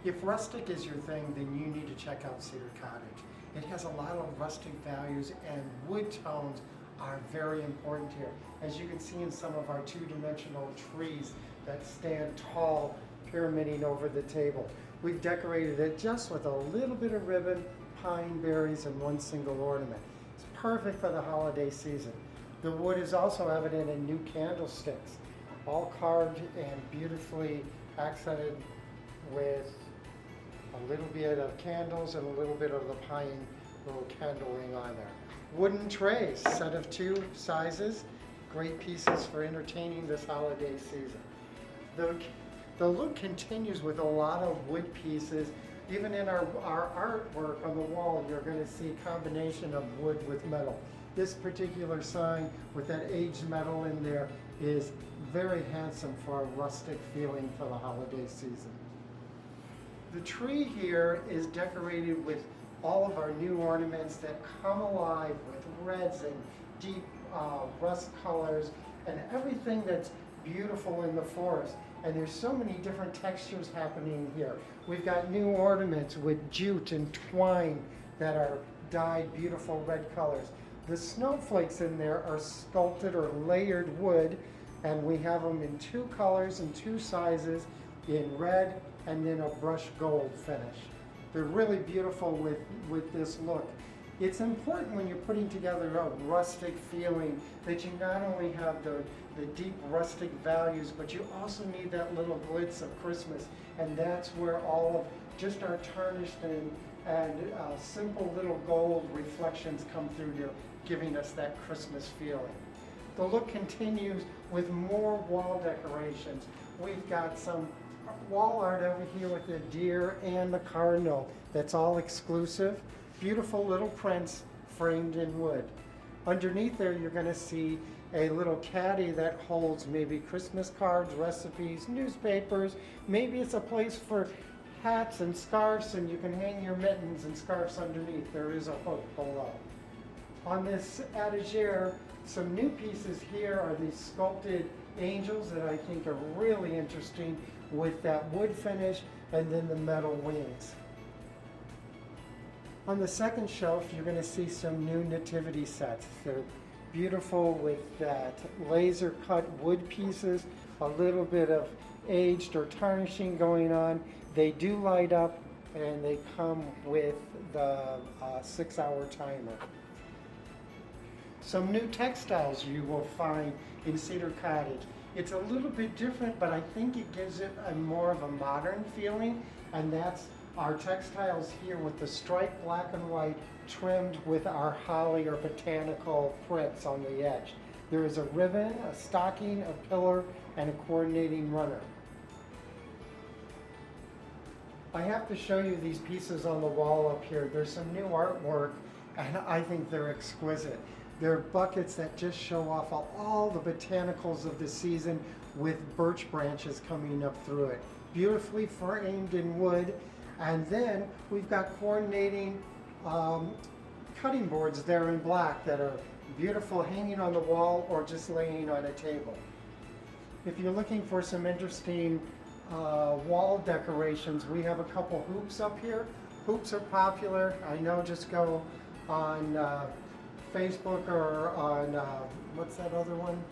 If rustic is your thing, then you need to check out Cedar Cottage. It has a lot of rustic values, and wood tones are very important here. As you can see in some of our two-dimensional trees that stand tall, pyramiding over the table. We've decorated it just with a little bit of ribbon, pine berries, and one single ornament. It's perfect for the holiday season. The wood is also evident in new candlesticks, all carved and beautifully accented with a little bit of candles and a little bit of the pine little candle ring on there. Wooden trays, set of 2 sizes, great pieces for entertaining this holiday season. The look continues with a lot of wood pieces. Even in our artwork on the wall, you're going to see a combination of wood with metal. This particular sign with that aged metal in there is very handsome for a rustic feeling for the holiday season. The tree here is decorated with all of our new ornaments that come alive with reds and deep rust colors and everything that's beautiful in the forest. And there's so many different textures happening here. We've got new ornaments with jute and twine that are dyed beautiful red colors. The snowflakes in there are sculpted or layered wood, and we have them in 2 colors and 2 sizes, in red and then a brushed gold finish. They're really beautiful with this look. It's important when you're putting together a rustic feeling that you not only have the deep rustic values, but you also need that little glitz of Christmas. And that's where all of just our tarnished and simple little gold reflections come through here, giving us that Christmas feeling. The look continues with more wall decorations. We've got some wall art over here with the deer and the cardinal. That's all exclusive. Beautiful little prints framed in wood. Underneath there, you're going to see a little caddy that holds maybe Christmas cards, recipes, newspapers. Maybe it's a place for hats and scarves, and you can hang your mittens and scarves underneath. There is a hook below. On this etagere, some new pieces here are these sculpted angels that I think are really interesting with that wood finish and then the metal wings. On the second shelf, you're going to see some new nativity sets. They're beautiful with that laser cut wood pieces, a little bit of aged or tarnishing going on. They do light up, and they come with the 6-hour timer. Some new textiles you will find in Cedar Cottage. It's a little bit different, but I think it gives it a more of a modern feeling, and that's our textiles here with the striped black and white trimmed with our holly or botanical prints on the edge. There is a ribbon, a stocking, a pillar, and a coordinating runner. I have to show you these pieces on the wall up here. There's some new artwork, and I think they're exquisite. They're buckets that just show off all the botanicals of the season with birch branches coming up through it. Beautifully framed in wood. And then we've got coordinating cutting boards there in black that are beautiful hanging on the wall or just laying on a table. If you're looking for some interesting wall decorations, we have a couple hoops up here. Hoops are popular. I know, just go on Facebook or on, what's that other one?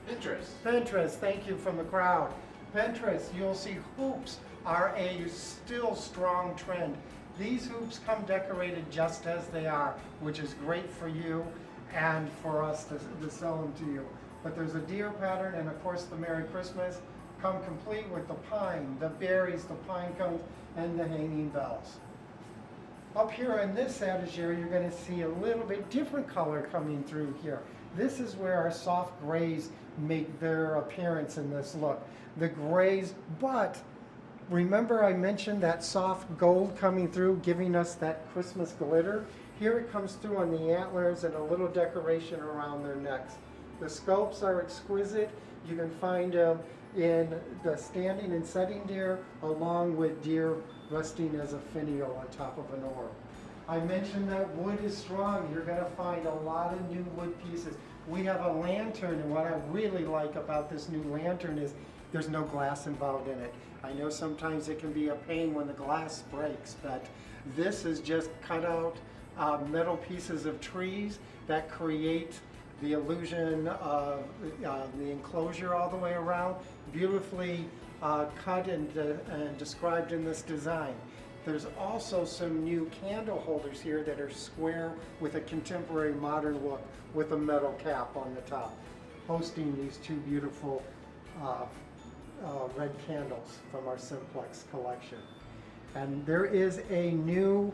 Pinterest, thank you from the crowd. Pinterest, you'll see hoops are a still strong trend. These hoops come decorated just as they are, which is great for you and for us to sell them to you. But there's a deer pattern, and of course the Merry Christmas come complete with the pine, the berries, the pine cones, and the hanging bells. Up here in this etagere, you're going to see a little bit different color coming through here. This is where our soft grays make their appearance in this look. The grays, but remember I mentioned that soft gold coming through, giving us that Christmas glitter? Here it comes through on the antlers and a little decoration around their necks. The sculpts are exquisite. You can find them in the standing and setting deer, along with deer resting as a finial on top of an orb. I mentioned that wood is strong. You're going to find a lot of new wood pieces. We have a lantern, and what I really like about this new lantern is there's no glass involved in it. I know sometimes it can be a pain when the glass breaks, but this is just cut out metal pieces of trees that create the illusion of the enclosure all the way around, beautifully cut and described in this design. There's also some new candle holders here that are square with a contemporary modern look with a metal cap on the top, hosting these two beautiful red candles from our Simplex collection. And there is a new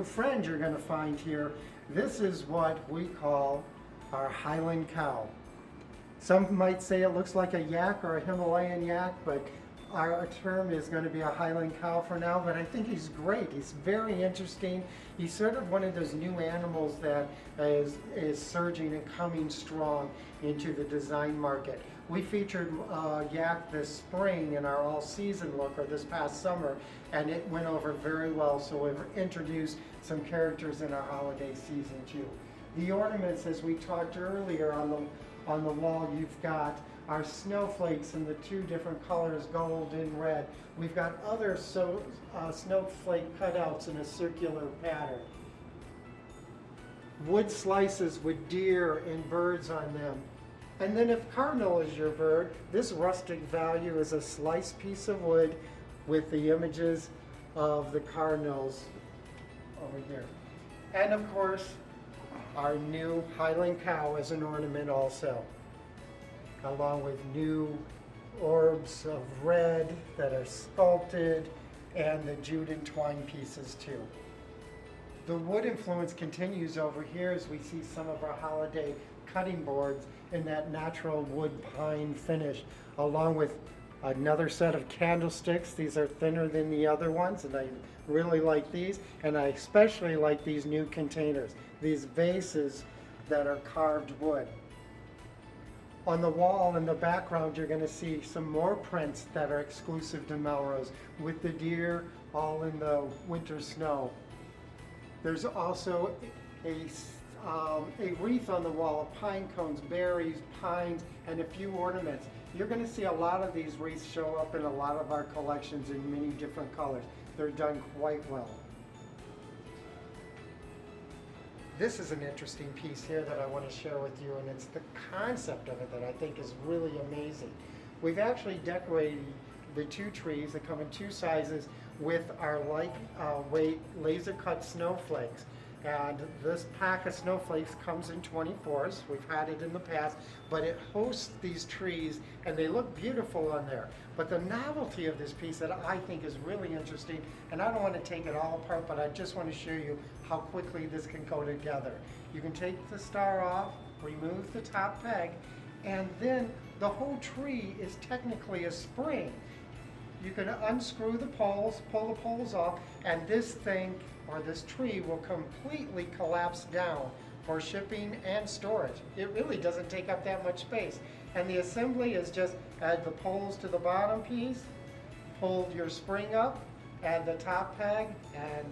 friend you're going to find here. This is what we call our Highland Cow. Some might say it looks like a yak or a Himalayan yak, but our term is going to be a Highland Cow for now, but I think he's great. He's very interesting. He's sort of one of those new animals that is surging and coming strong into the design market. We featured yak this spring in our all-season look, or this past summer, and it went over very well, so we've introduced some characters in our holiday season too. The ornaments, as we talked earlier on the wall, you've got our snowflakes in the two different colors, gold and red. We've got other snowflake cutouts in a circular pattern. Wood slices with deer and birds on them. And then if cardinal is your bird, this rustic value is a sliced piece of wood with the images of the cardinals over here. And of course, our new Highland Cow as an ornament also, along with new orbs of red that are sculpted and the jute and twine pieces too. The wood influence continues over here as we see some of our holiday cutting boards in that natural wood pine finish, along with another set of candlesticks. These are thinner than the other ones, and I really like these, and I especially like these new containers, these vases that are carved wood. On the wall in the background, you're going to see some more prints that are exclusive to Melrose, with the deer all in the winter snow. There's also a wreath on the wall of pine cones, berries, pines, and a few ornaments. You're going to see a lot of these wreaths show up in a lot of our collections in many different colors. They're done quite well. This is an interesting piece here that I want to share with you, and it's the concept of it that I think is really amazing. We've actually decorated the two trees that come in two sizes with our lightweight laser cut snowflakes. And this pack of snowflakes comes in 24s. We've had it in the past, but it hosts these trees and they look beautiful on there. But the novelty of this piece that I think is really interesting, and I don't want to take it all apart, but I just want to show you how quickly this can go together. You can take the star off, remove the top peg, and then the whole tree is technically a spring. You can unscrew the poles, pull the poles off, and this thing, or this tree, will completely collapse down for shipping and storage. It really doesn't take up that much space. And the assembly is just add the poles to the bottom piece, pull your spring up, add the top peg, and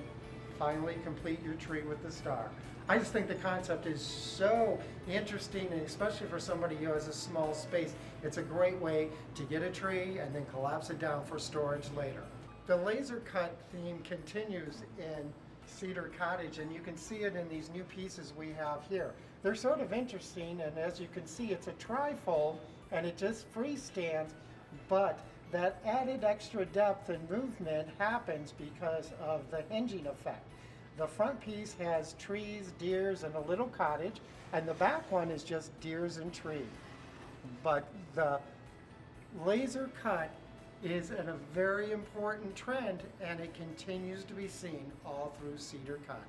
finally complete your tree with the star. I just think the concept is so interesting, and especially for somebody who has a small space, it's a great way to get a tree and then collapse it down for storage later. The laser cut theme continues in Cedar Cottage, and you can see it in these new pieces we have here. They're sort of interesting, and as you can see, it's a trifold and it just freestands, but that added extra depth and movement happens because of the hinging effect. The front piece has trees, deers, and a little cottage, and the back one is just deers and tree. But the laser cut is a very important trend, and it continues to be seen all through Cedar Cottage.